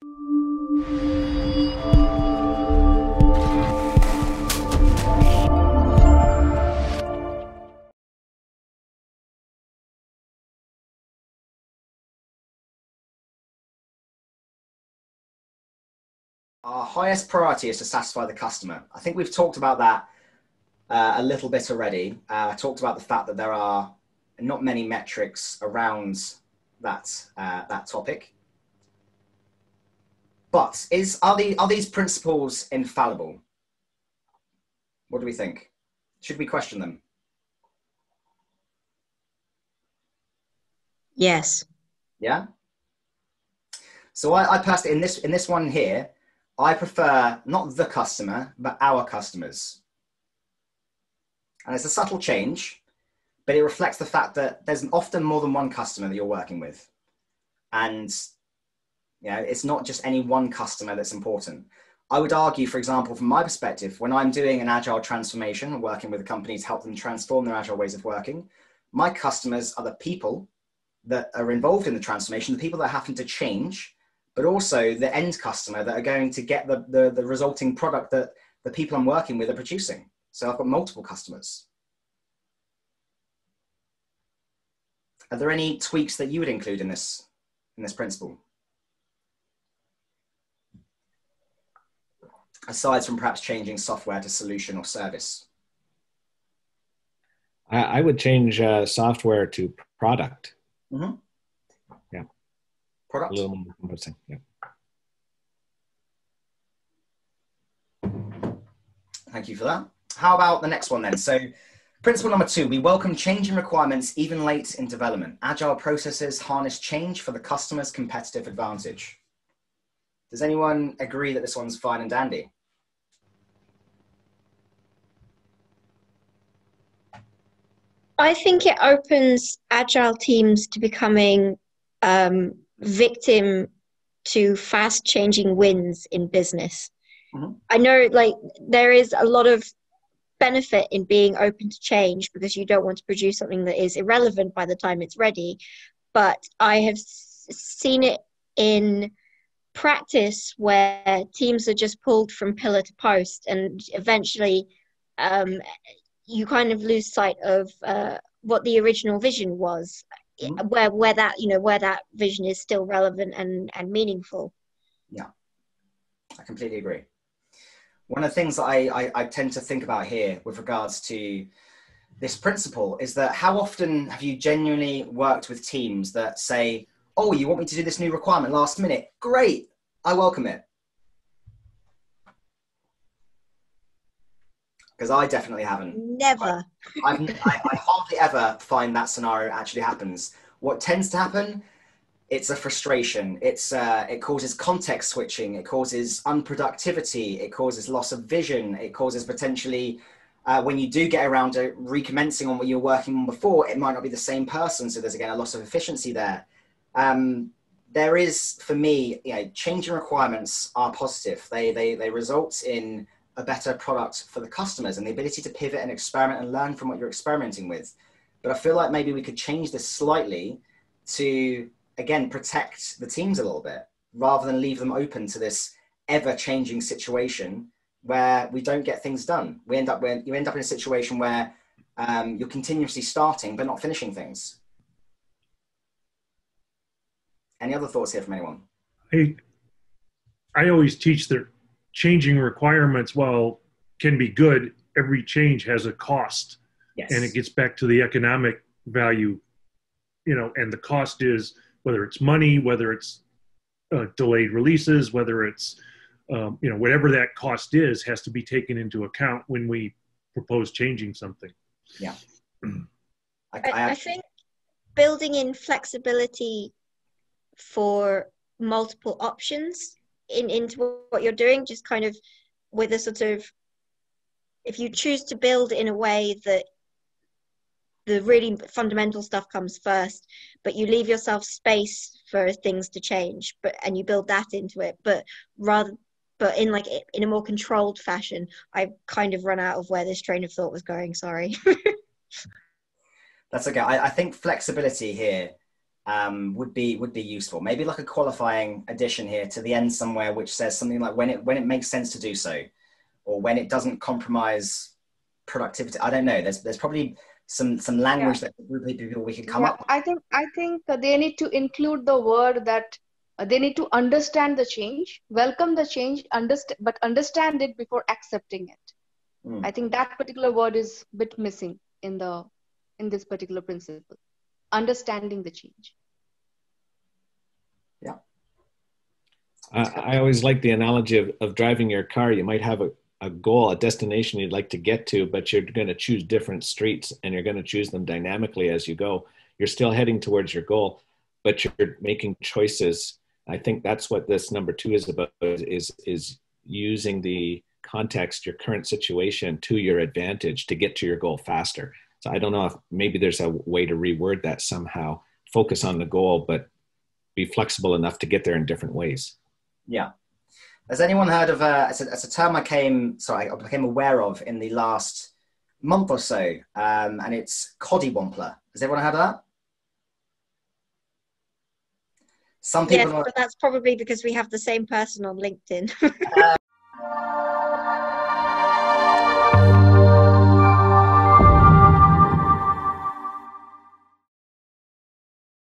Our highest priority is to satisfy the customer. I think we've talked about that a little bit already. I talked about the fact that there are not many metrics around that topic. But are these principles infallible? What do we think? Should we question them? Yes. Yeah. So I personally, in this one here, I prefer not the customer, but our customers. And it's a subtle change, but it reflects the fact that there's often more than one customer that you're working with. And it's not just any one customer that's important. I would argue, for example, from my perspective, when I'm doing an agile transformation, working with a company to help them transform their agile ways of working, my customers are the people that are involved in the transformation, the people that happen to change, but also the end customer that are going to get the resulting product that the people I'm working with are producing. So I've got multiple customers. Are there any tweaks that you would include in this principle? Aside from perhaps changing software to solution or service? I would change software to product. Mm-hmm. Yeah. Product. A little more encompassing. Yeah. Thank you for that. How about the next one then? So principle number 2, we welcome changing requirements even late in development. Agile processes harness change for the customer's competitive advantage. Does anyone agree that this one's fine and dandy? I think it opens agile teams to becoming victim to fast changing winds in business. Mm-hmm. I know there is a lot of benefit in being open to change because you don't want to produce something that is irrelevant by the time it's ready. But I have seen it in practice where teams are just pulled from pillar to post, and eventually you kind of lose sight of what the original vision was, mm-hmm. where that vision is still relevant and meaningful. Yeah, I completely agree. One of the things that I tend to think about here with regards to this principle is that how often have you genuinely worked with teams that say, oh, you want me to do this new requirement last minute? Great, I welcome it. Because I definitely haven't. Never. I hardly ever find that scenario actually happens. What tends to happen, it's a frustration. It causes context switching. It causes unproductivity. It causes loss of vision. It causes potentially, when you do get around to recommencing on what you're working on before, it might not be the same person. So there's, again, a loss of efficiency there. There is, for me, changing requirements are positive. They result in a better product for the customers and the ability to pivot and experiment and learn from what you're experimenting with. But I feel like maybe we could change this slightly to, again, protect the teams a little bit rather than leave them open to this ever-changing situation where we don't get things done. You end up in a situation where you're continuously starting but not finishing things. Any other thoughts here from anyone? I always teach that changing requirements, while can be good, every change has a cost. Yes. And it gets back to the economic value, and the cost is whether it's money, whether it's delayed releases, whether it's, whatever that cost is, has to be taken into account when we propose changing something. Yeah. I think building in flexibility for multiple options into what you're doing, just kind of with a sort of, if you choose to build in a way that the really fundamental stuff comes first, but you leave yourself space for things to change, and you build that into it, but in a more controlled fashion. I've kind of run out of where this train of thought was going, sorry. That's okay. I think flexibility here would be useful. Maybe like a qualifying addition here to the end somewhere, which says something like when it makes sense to do so, or when it doesn't compromise productivity. I don't know. There's probably some language that we could come up with. I think they need to include the word that they need to understand the change, welcome the change, but understand it before accepting it. I think that particular word is a bit missing in this particular principle. Understanding the change. Yeah. I always like the analogy of driving your car. You might have a goal, a destination you'd like to get to, but you're going to choose different streets and you're going to choose them dynamically as you go. You're still heading towards your goal, but you're making choices. I think that's what this number 2 is about, is using the context, your current situation, to your advantage to get to your goal faster. So I don't know if maybe there's a way to reword that somehow. Focus on the goal, but be flexible enough to get there in different ways. Yeah. Has anyone heard of it's a term I became aware of in the last month or so, and it's Coddywampler. Has everyone heard of that? Some people. Yes, but that's probably because we have the same person on LinkedIn.